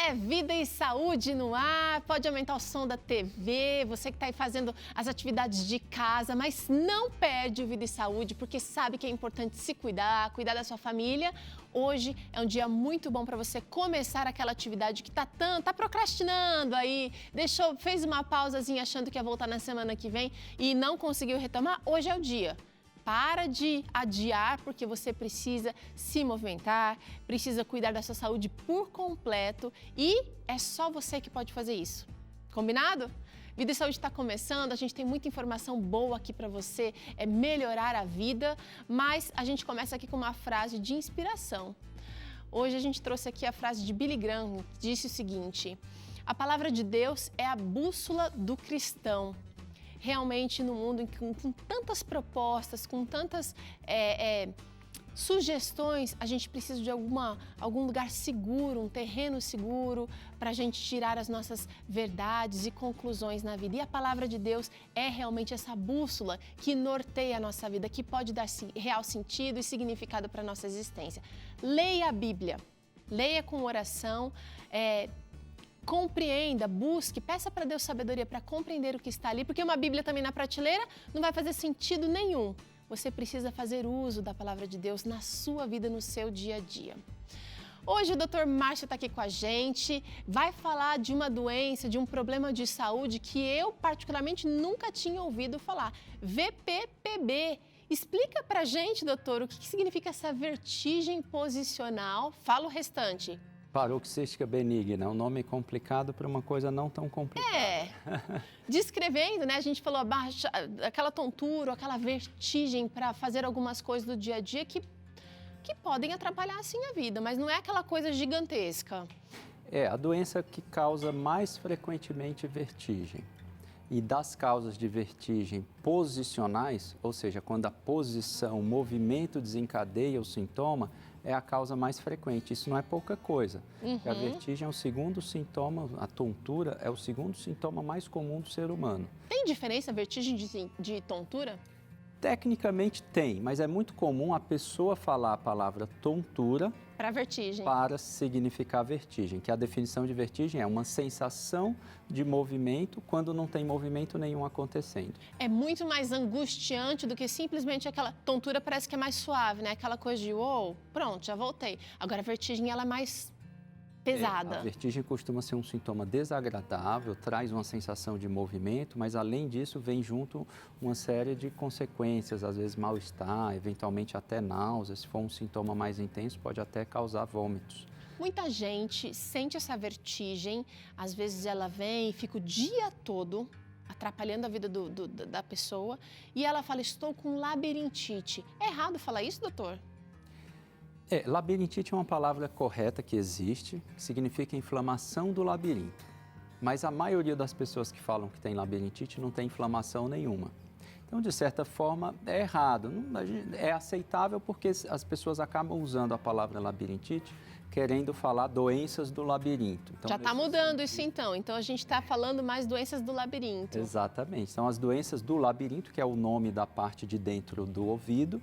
É vida e saúde no ar, pode aumentar o som da TV, você que está aí fazendo as atividades de casa, mas não perde o Vida e Saúde, porque sabe que é importante se cuidar, cuidar da sua família. Hoje é um dia muito bom para você começar aquela atividade que tá procrastinando aí, fez uma pausazinha achando que ia voltar na semana que vem e não conseguiu retomar. Hoje é o dia. Para de adiar, porque você precisa se movimentar, precisa cuidar da sua saúde por completo e é só você que pode fazer isso. Combinado? Vida e Saúde está começando, a gente tem muita informação boa aqui para você, melhorar a vida, mas a gente começa aqui com uma frase de inspiração. Hoje a gente trouxe aqui a frase de Billy Graham, que disse o seguinte: a palavra de Deus é a bússola do cristão. Realmente, no mundo com tantas propostas, com tantas sugestões, a gente precisa de algum lugar seguro, um terreno seguro para a gente tirar as nossas verdades e conclusões na vida. E a palavra de Deus é realmente essa bússola que norteia a nossa vida, que pode dar real sentido e significado para a nossa existência. Leia a Bíblia, leia com oração, compreenda, busque, peça para Deus sabedoria para compreender o que está ali, porque uma Bíblia também na prateleira não vai fazer sentido nenhum. Você precisa fazer uso da palavra de Deus na sua vida, no seu dia a dia. Hoje o Dr. Márcio está aqui com a gente, vai falar de uma doença, de um problema de saúde que eu particularmente nunca tinha ouvido falar, VPPB. Explica pra gente, doutor, o que significa essa vertigem posicional? Fala o restante. Paroxística benigna, um nome complicado para uma coisa não tão complicada. Descrevendo, né? A gente falou aquela tontura, aquela vertigem para fazer algumas coisas do dia a dia que podem atrapalhar assim a vida, mas não é aquela coisa gigantesca. É a doença que causa mais frequentemente vertigem. E das causas de vertigem posicionais, ou seja, quando a posição, o movimento desencadeia o sintoma, é a causa mais frequente. Isso não é pouca coisa. A vertigem é o segundo sintoma, a tontura é o segundo sintoma mais comum do ser humano. Tem diferença vertigem de tontura? Tecnicamente tem, mas é muito comum a pessoa falar a palavra tontura para vertigem, para significar vertigem, que a definição de vertigem é uma sensação de movimento quando não tem movimento nenhum acontecendo. É muito mais angustiante do que simplesmente aquela tontura, parece que é mais suave, né? Aquela coisa de, uou, pronto, já voltei. Agora a vertigem, ela é mais pesada. A vertigem costuma ser um sintoma desagradável, traz uma sensação de movimento, mas além disso vem junto uma série de consequências, às vezes mal-estar, eventualmente até náusea. Se for um sintoma mais intenso, pode até causar vômitos. Muita gente sente essa vertigem, às vezes ela vem e fica o dia todo atrapalhando a vida da pessoa e ela fala, estou com labirintite. É errado falar isso, doutor? Labirintite é uma palavra correta que existe, que significa inflamação do labirinto. Mas a maioria das pessoas que falam que tem labirintite não tem inflamação nenhuma. Então, de certa forma, é errado. É aceitável porque as pessoas acabam usando a palavra labirintite querendo falar doenças do labirinto. Então, já está mudando isso então. Então, a gente está falando mais doenças do labirinto. Exatamente. São as doenças do labirinto, que é o nome da parte de dentro do ouvido.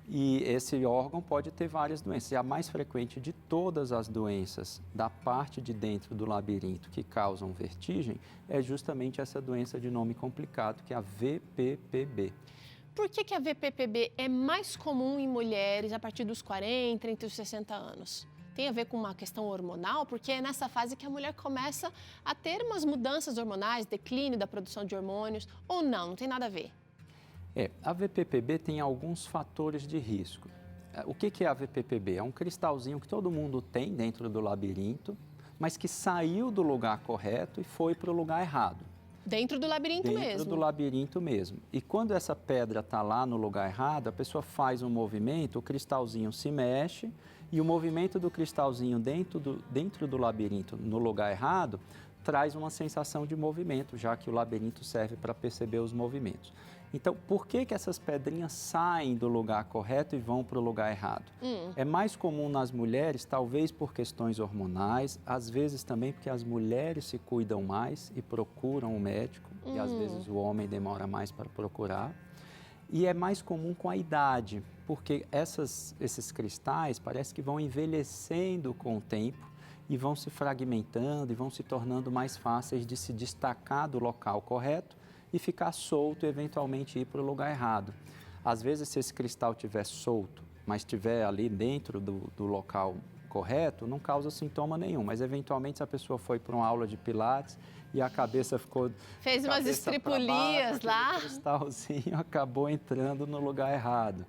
E esse órgão pode ter várias doenças. E a mais frequente de todas as doenças da parte de dentro do labirinto que causam vertigem é justamente essa doença de nome complicado, que é a VPPB. Por que a VPPB é mais comum em mulheres a partir dos 40, entre os 60 anos? Tem a ver com uma questão hormonal? Porque é nessa fase que a mulher começa a ter umas mudanças hormonais, declínio da produção de hormônios, ou não tem nada a ver? A VPPB tem alguns fatores de risco. O que é a VPPB? É um cristalzinho que todo mundo tem dentro do labirinto, mas que saiu do lugar correto e foi para o lugar errado. Dentro do labirinto mesmo? Dentro do labirinto mesmo. E quando essa pedra está lá no lugar errado, a pessoa faz um movimento, o cristalzinho se mexe e o movimento do cristalzinho dentro do labirinto no lugar errado traz uma sensação de movimento, já que o labirinto serve para perceber os movimentos. Então, por que essas pedrinhas saem do lugar correto e vão para o lugar errado? É mais comum nas mulheres, talvez por questões hormonais, às vezes também porque as mulheres se cuidam mais e procuram o médico, e às vezes o homem demora mais para procurar. E é mais comum com a idade, porque esses cristais parece que vão envelhecendo com o tempo e vão se fragmentando e vão se tornando mais fáceis de se destacar do local correto e ficar solto e eventualmente ir para o lugar errado. Às vezes, se esse cristal estiver solto, mas estiver ali dentro do local correto, não causa sintoma nenhum, mas eventualmente se a pessoa foi para uma aula de pilates e a cabeça ficou... Fez umas estripulias lá. O cristalzinho acabou entrando no lugar errado.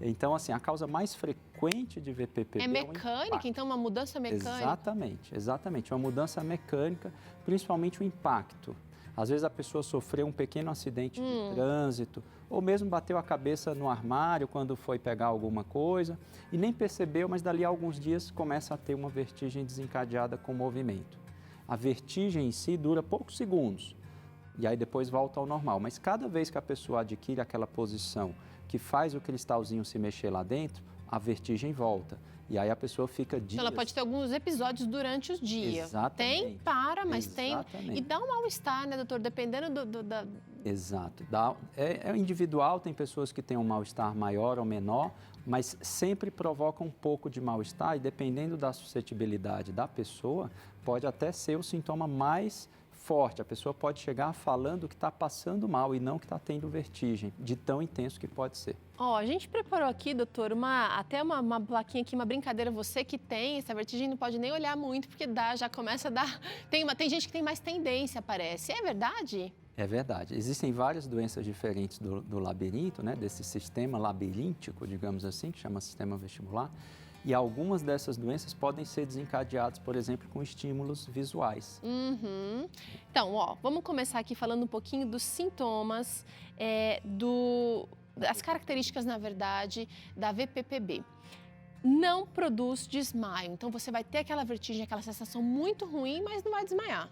Então, assim, a causa mais frequente de VPPB é mecânica, então uma mudança mecânica? Exatamente, uma mudança mecânica, principalmente o impacto. Às vezes a pessoa sofreu um pequeno acidente de trânsito, ou mesmo bateu a cabeça no armário quando foi pegar alguma coisa e nem percebeu, mas dali a alguns dias começa a ter uma vertigem desencadeada com movimento. A vertigem em si dura poucos segundos e aí depois volta ao normal, mas cada vez que a pessoa adquire aquela posição que faz o cristalzinho se mexer lá dentro, a vertigem volta. E aí a pessoa fica dias... Então ela pode ter alguns episódios durante os dias. Exatamente. Tem, mas exatamente. Tem... E dá um mal-estar, né, doutor? Dependendo da... Exato. É individual, tem pessoas que têm um mal-estar maior ou menor, mas sempre provoca um pouco de mal-estar e dependendo da suscetibilidade da pessoa, pode até ser o sintoma mais forte. A pessoa pode chegar falando que está passando mal e não que está tendo vertigem, de tão intenso que pode ser. A gente preparou aqui, doutor, até uma plaquinha aqui, uma brincadeira. Você que tem essa vertigem não pode nem olhar muito, porque já começa a dar... Tem gente que tem mais tendência, parece. É verdade? É verdade. Existem várias doenças diferentes do labirinto, né? Desse sistema labiríntico, digamos assim, que chama sistema vestibular. E algumas dessas doenças podem ser desencadeadas, por exemplo, com estímulos visuais. Então, vamos começar aqui falando um pouquinho dos sintomas, das características, na verdade, da VPPB. Não produz desmaio, então você vai ter aquela vertigem, aquela sensação muito ruim, mas não vai desmaiar.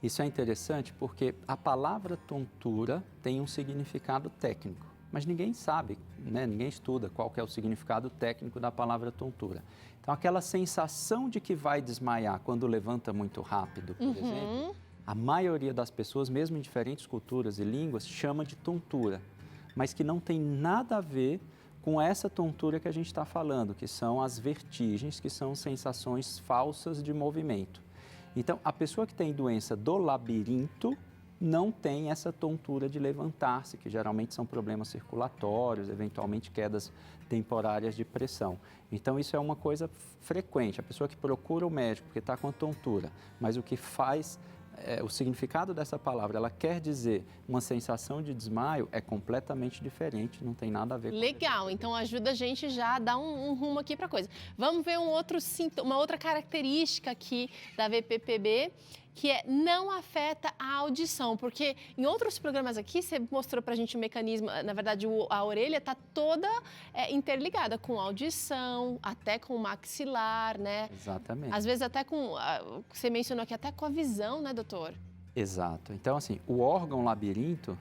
Isso é interessante porque a palavra tontura tem um significado técnico. Mas ninguém sabe, né? Ninguém estuda qual que é o significado técnico da palavra tontura. Então, aquela sensação de que vai desmaiar quando levanta muito rápido, por exemplo, a maioria das pessoas, mesmo em diferentes culturas e línguas, chama de tontura, mas que não tem nada a ver com essa tontura que a gente está falando, que são as vertigens, que são sensações falsas de movimento. Então, a pessoa que tem doença do labirinto não tem essa tontura de levantar-se, que geralmente são problemas circulatórios, eventualmente quedas temporárias de pressão. Então, isso é uma coisa frequente. A pessoa que procura o médico porque está com tontura, mas o que faz, o significado dessa palavra, ela quer dizer uma sensação de desmaio, é completamente diferente, não tem nada a ver com... Legal, então ajuda a gente já a dar um rumo aqui para a coisa. Vamos ver uma outra característica aqui da VPPB, que não afeta a audição, porque em outros programas aqui você mostrou pra gente o mecanismo, na verdade a orelha está toda interligada com a audição, até com o maxilar, né? Exatamente. Às vezes até você mencionou aqui, até com a visão, né, doutor? Exato. Então, assim, o órgão labirinto,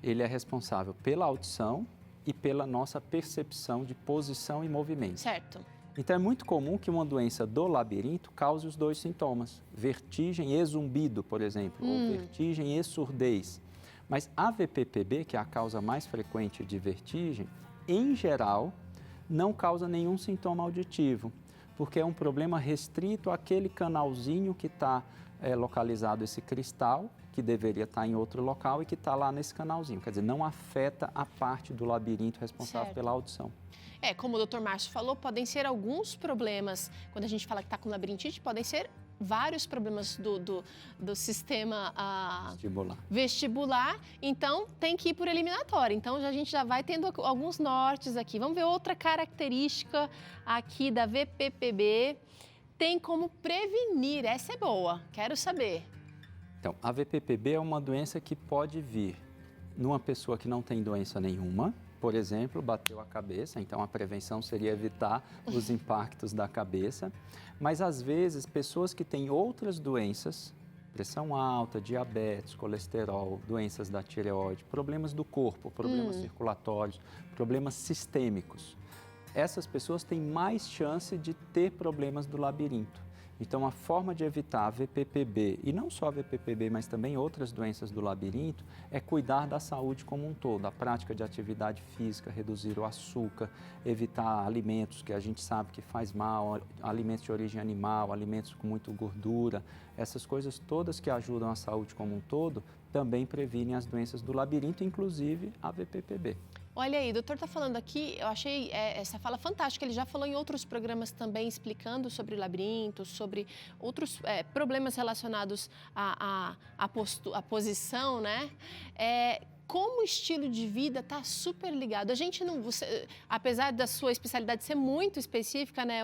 ele é responsável pela audição e pela nossa percepção de posição e movimento. Certo. Então, é muito comum que uma doença do labirinto cause os dois sintomas, vertigem e zumbido, por exemplo, ou vertigem e surdez. Mas a VPPB, que é a causa mais frequente de vertigem, em geral, não causa nenhum sintoma auditivo, porque é um problema restrito àquele canalzinho que está localizado esse cristal, que deveria estar em outro local e que está lá nesse canalzinho. Quer dizer, não afeta a parte do labirinto responsável pela audição. Como o doutor Márcio falou, podem ser alguns problemas, quando a gente fala que está com labirintite, podem ser vários problemas do sistema vestibular, então tem que ir por eliminatória. Então a gente já vai tendo alguns nortes aqui. Vamos ver outra característica aqui da VPPB. Tem como prevenir, essa é boa, quero saber. Então, a VPPB é uma doença que pode vir numa pessoa que não tem doença nenhuma. Por exemplo, bateu a cabeça, então a prevenção seria evitar os impactos da cabeça. Mas, às vezes, pessoas que têm outras doenças, pressão alta, diabetes, colesterol, doenças da tireoide, problemas do corpo, problemas circulatórios, problemas sistêmicos, essas pessoas têm mais chance de ter problemas do labirinto. Então, a forma de evitar a VPPB, e não só a VPPB, mas também outras doenças do labirinto, é cuidar da saúde como um todo. A prática de atividade física, reduzir o açúcar, evitar alimentos que a gente sabe que faz mal, alimentos de origem animal, alimentos com muita gordura, essas coisas todas que ajudam a saúde como um todo, também previnem as doenças do labirinto, inclusive a VPPB. Olha aí, o doutor está falando aqui, eu achei essa fala fantástica, ele já falou em outros programas também explicando sobre labirinto, sobre outros problemas relacionados à posição, né? Como o estilo de vida está super ligado. A gente não, apesar da sua especialidade ser muito específica, né?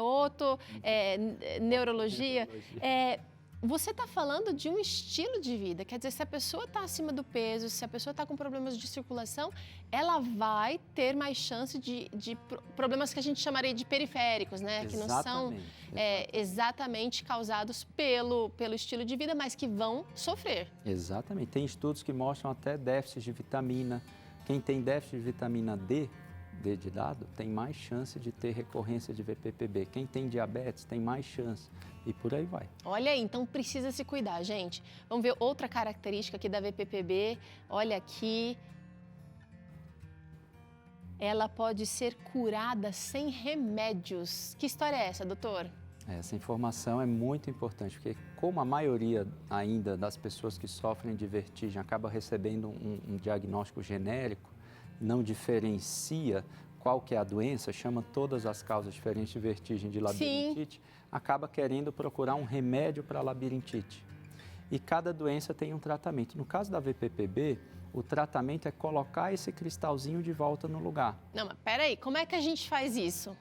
Neurologia, você está falando de um estilo de vida, quer dizer, se a pessoa está acima do peso, se a pessoa está com problemas de circulação, ela vai ter mais chance de problemas que a gente chamaria de periféricos, né? Exatamente, que não são exatamente causados pelo estilo de vida, mas que vão sofrer. Exatamente. Tem estudos que mostram até déficit de vitamina. Quem tem déficit de vitamina D de dado, tem mais chance de ter recorrência de VPPB. Quem tem diabetes tem mais chance. E por aí vai. Olha aí, então precisa se cuidar, gente. Vamos ver outra característica aqui da VPPB. Olha aqui. Ela pode ser curada sem remédios. Que história é essa, doutor? Essa informação é muito importante, porque como a maioria ainda das pessoas que sofrem de vertigem acaba recebendo um diagnóstico genérico, não diferencia qual que é a doença, chama todas as causas diferentes de vertigem de labirintite, acaba querendo procurar um remédio para a labirintite. E cada doença tem um tratamento. No caso da VPPB, o tratamento é colocar esse cristalzinho de volta no lugar. Não, mas peraí, como é que a gente faz isso?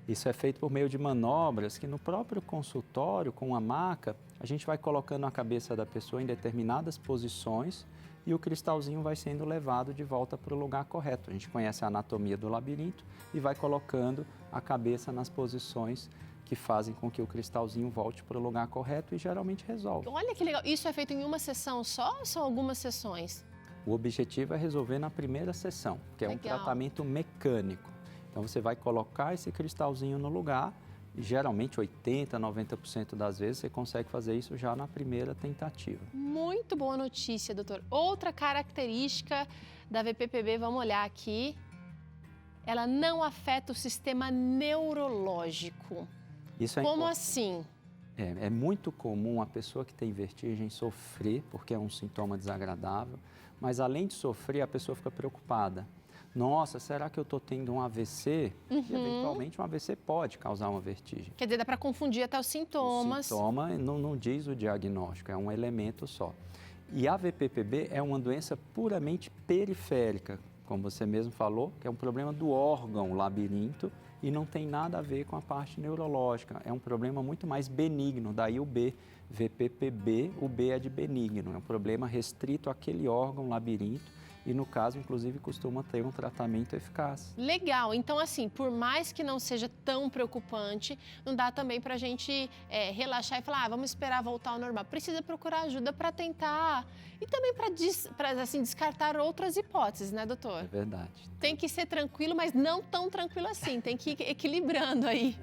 Isso é feito por meio de manobras que no próprio consultório, com a maca, a gente vai colocando a cabeça da pessoa em determinadas posições e o cristalzinho vai sendo levado de volta para o lugar correto. A gente conhece a anatomia do labirinto e vai colocando a cabeça nas posições que fazem com que o cristalzinho volte para o lugar correto e geralmente resolve. Olha que legal. Isso é feito em uma sessão só ou são algumas sessões? O objetivo é resolver na primeira sessão, que é um tratamento mecânico. Então, você vai colocar esse cristalzinho no lugar e geralmente 80%, 90% das vezes você consegue fazer isso já na primeira tentativa. Muito boa notícia, doutor. Outra característica da VPPB, vamos olhar aqui, ela não afeta o sistema neurológico. Isso é Como assim? É muito comum a pessoa que tem vertigem sofrer, porque é um sintoma desagradável, mas além de sofrer, a pessoa fica preocupada. Nossa, será que eu estou tendo um AVC? E eventualmente um AVC pode causar uma vertigem. Quer dizer, dá para confundir até os sintomas. O sintoma não diz o diagnóstico, é um elemento só. E a VPPB é uma doença puramente periférica, como você mesmo falou, que é um problema do órgão labirinto e não tem nada a ver com a parte neurológica. É um problema muito mais benigno, daí o B, VPPB, o B é de benigno, é um problema restrito àquele órgão labirinto. E, no caso, inclusive, costuma ter um tratamento eficaz. Legal. Então, assim, por mais que não seja tão preocupante, não dá também para a gente relaxar e falar, vamos esperar voltar ao normal. Precisa procurar ajuda para tentar e também para assim, descartar outras hipóteses, né, doutor? É verdade. Tem que ser tranquilo, mas não tão tranquilo assim. Tem que ir equilibrando aí.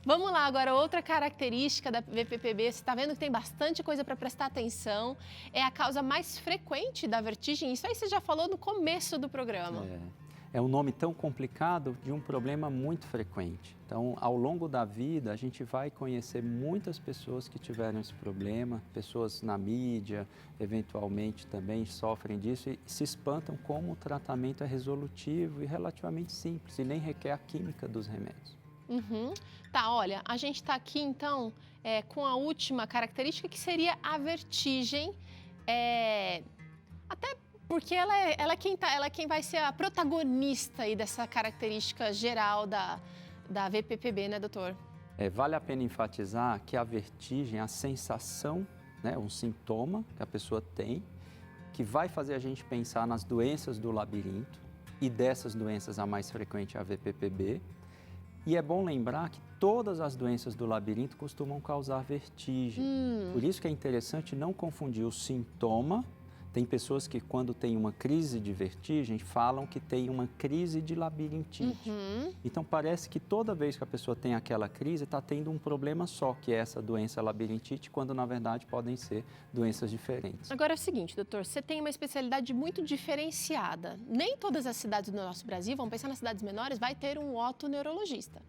Vamos lá, agora, outra característica da VPPB, você está vendo que tem bastante coisa para prestar atenção, é a causa mais frequente da vertigem. Isso aí você já falou no começo do programa. É um nome tão complicado de um problema muito frequente. Então, ao longo da vida, a gente vai conhecer muitas pessoas que tiveram esse problema, pessoas na mídia, eventualmente também sofrem disso e se espantam como o tratamento é resolutivo e relativamente simples e nem requer a química dos remédios. Tá, olha, a gente está aqui então com a última característica que seria a vertigem, até porque ela é quem vai ser a protagonista aí dessa característica geral da VPPB, né, doutor? Vale a pena enfatizar que a vertigem, a sensação, né, um sintoma que a pessoa tem, que vai fazer a gente pensar nas doenças do labirinto e dessas doenças a mais frequente é a VPPB. E é bom lembrar que todas as doenças do labirinto costumam causar vertigem. Por isso que é interessante não confundir o sintoma. Tem pessoas que, quando tem uma crise de vertigem, falam que tem uma crise de labirintite. Então, parece que toda vez que a pessoa tem aquela crise, está tendo um problema só, que é essa doença labirintite, quando, na verdade, podem ser doenças diferentes. Agora é o seguinte, doutor, você tem uma especialidade muito diferenciada. Nem todas as cidades do nosso Brasil, vamos pensar nas cidades menores, vai ter um otoneurologista.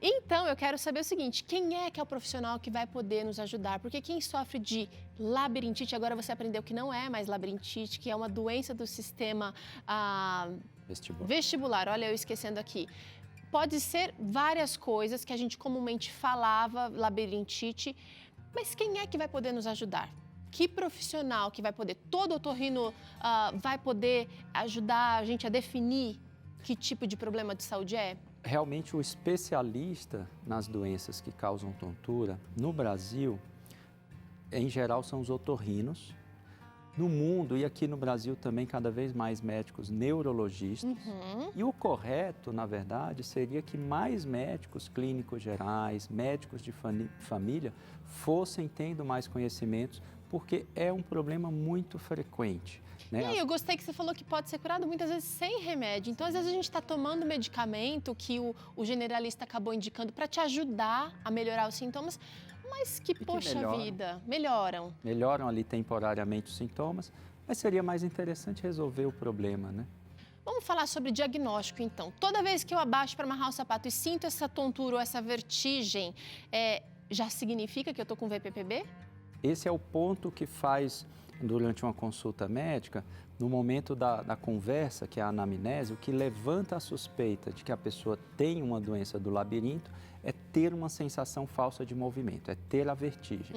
Então, eu quero saber o seguinte, quem é que é o profissional que vai poder nos ajudar? Porque quem sofre de labirintite, agora você aprendeu que não é mais labirintite, que é uma doença do sistema vestibular. Olha, eu esquecendo aqui. Pode ser várias coisas que a gente comumente falava, labirintite, mas quem é que vai poder nos ajudar? Que profissional que vai poder, todo otorrino vai poder ajudar a gente a definir que tipo de problema de saúde é? Realmente, o especialista nas doenças que causam tontura, no Brasil, em geral, são os otorrinos. No mundo, e aqui no Brasil também, cada vez mais médicos neurologistas. E o correto, na verdade, seria que mais médicos clínicos gerais, médicos de família, fossem tendo mais conhecimentos, porque é um problema muito frequente. E aí, eu gostei que você falou que pode ser curado muitas vezes sem remédio. Então, às vezes, a gente está tomando medicamento que o generalista acabou indicando para te ajudar a melhorar os sintomas, mas que, poxa vida, melhoram. Melhoram ali temporariamente os sintomas, mas seria mais interessante resolver o problema, né? Vamos falar sobre diagnóstico, então. Toda vez que eu abaixo para amarrar o sapato e sinto essa tontura ou essa vertigem, já significa que eu estou com VPPB? Esse é o ponto que faz, durante uma consulta médica, no momento da conversa, que é a anamnese, o que levanta a suspeita de que a pessoa tem uma doença do labirinto é ter uma sensação falsa de movimento, é ter a vertigem.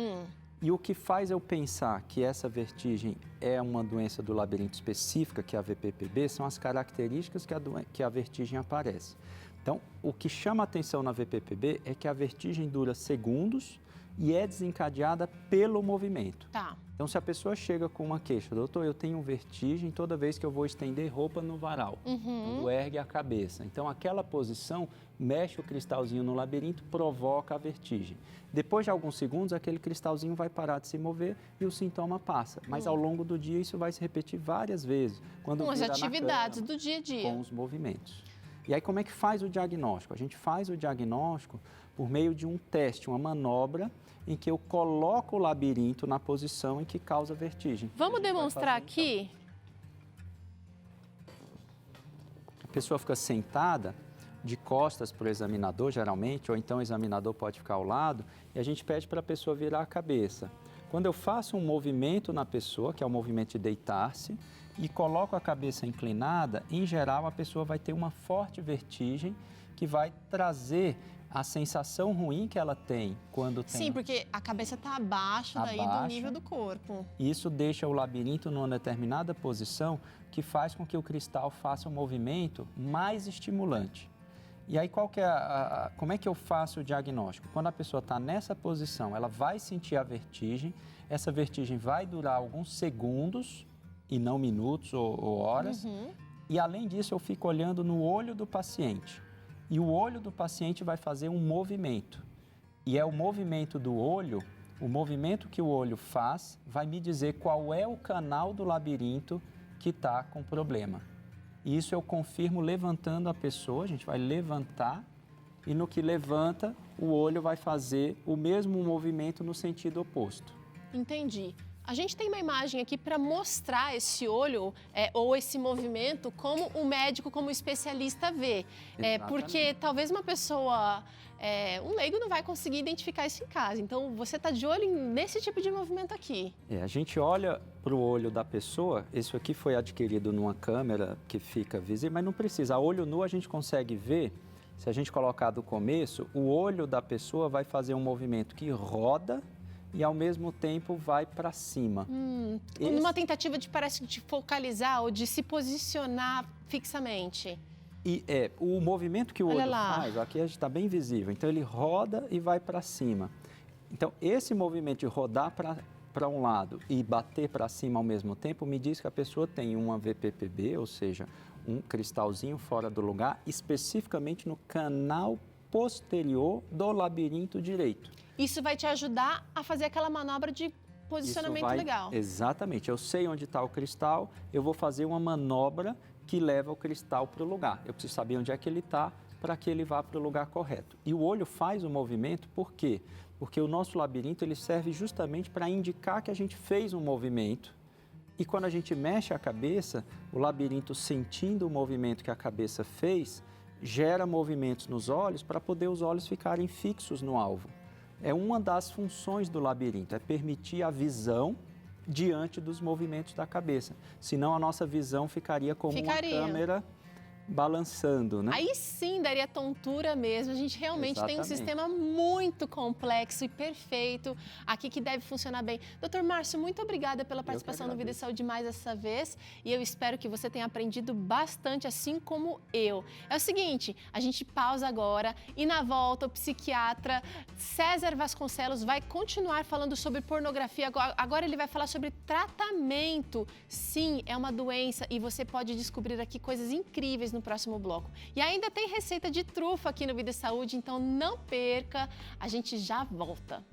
E o que faz eu pensar que essa vertigem é uma doença do labirinto específica, que é a VPPB, são as características que a vertigem aparece. Então, o que chama a atenção na VPPB é que a vertigem dura segundos e é desencadeada pelo movimento. Tá. Então, se a pessoa chega com uma queixa, doutor, eu tenho vertigem toda vez que eu vou estender roupa no varal, quando ergue a cabeça. Então, aquela posição mexe o cristalzinho no labirinto, provoca a vertigem. Depois de alguns segundos, aquele cristalzinho vai parar de se mover e o sintoma passa. Mas ao longo do dia, isso vai se repetir várias vezes. Quando com as vira atividades na cama, do dia a dia. Com os movimentos. E aí, como é que faz o diagnóstico? A gente faz o diagnóstico por meio de um teste, uma manobra, em que eu coloco o labirinto na posição em que causa vertigem. Vamos demonstrar aqui? A pessoa fica sentada, de costas para o examinador, geralmente, ou então o examinador pode ficar ao lado, e a gente pede para a pessoa virar a cabeça. Quando eu faço um movimento na pessoa, que é o movimento de deitar-se, e coloco a cabeça inclinada, em geral a pessoa vai ter uma forte vertigem que vai trazer a sensação ruim que ela tem quando tem... Sim, porque a cabeça está abaixo daí do nível do corpo. Isso deixa o labirinto numa determinada posição que faz com que o cristal faça um movimento mais estimulante. E aí, como é que eu faço o diagnóstico? Quando a pessoa está nessa posição, ela vai sentir a vertigem, essa vertigem vai durar alguns segundos, e não minutos ou horas. E, além disso, eu fico olhando no olho do paciente. E o olho do paciente vai fazer um movimento. E é o movimento do olho, o movimento que o olho faz, vai me dizer qual é o canal do labirinto que está com problema. E isso eu confirmo levantando a pessoa, a gente vai levantar, e no que levanta, o olho vai fazer o mesmo movimento no sentido oposto. Entendi. A gente tem uma imagem aqui para mostrar esse olho ou esse movimento como o médico, como o especialista vê. Porque talvez uma pessoa, um leigo não vai conseguir identificar isso em casa. Então, você está de olho nesse tipo de movimento aqui. A gente olha para o olho da pessoa, isso aqui foi adquirido numa câmera que fica visível, mas não precisa. A olho nu a gente consegue ver, se a gente colocar do começo, o olho da pessoa vai fazer um movimento que roda e, ao mesmo tempo, vai para cima. Numa tentativa de focalizar ou de se posicionar fixamente. E o movimento que o olho faz, aqui está bem visível, então ele roda e vai para cima. Então, esse movimento de rodar para um lado e bater para cima ao mesmo tempo me diz que a pessoa tem uma VPPB, ou seja, um cristalzinho fora do lugar, especificamente no canal posterior do labirinto direito. Isso vai te ajudar a fazer aquela manobra de posicionamento legal. Exatamente. Eu sei onde está o cristal, eu vou fazer uma manobra que leva o cristal para o lugar. Eu preciso saber onde é que ele está para que ele vá para o lugar correto. E o olho faz o movimento, por quê? Porque o nosso labirinto ele serve justamente para indicar que a gente fez um movimento. E quando a gente mexe a cabeça, o labirinto, sentindo o movimento que a cabeça fez, gera movimentos nos olhos para poder os olhos ficarem fixos no alvo. É uma das funções do labirinto, é permitir a visão diante dos movimentos da cabeça. Senão a nossa visão ficaria como uma câmera balançando, né? Aí sim daria tontura mesmo. A gente realmente tem um sistema muito complexo e perfeito aqui que deve funcionar bem. Doutor Márcio, muito obrigada pela participação no Vida e Saúde mais essa vez e eu espero que você tenha aprendido bastante, assim como eu. É o seguinte, a gente pausa agora e na volta o psiquiatra César Vasconcelos vai continuar falando sobre pornografia. Agora ele vai falar sobre tratamento. Sim, é uma doença e você pode descobrir aqui coisas incríveis no próximo bloco. E ainda tem receita de trufa aqui no Vida e Saúde, então não perca, a gente já volta.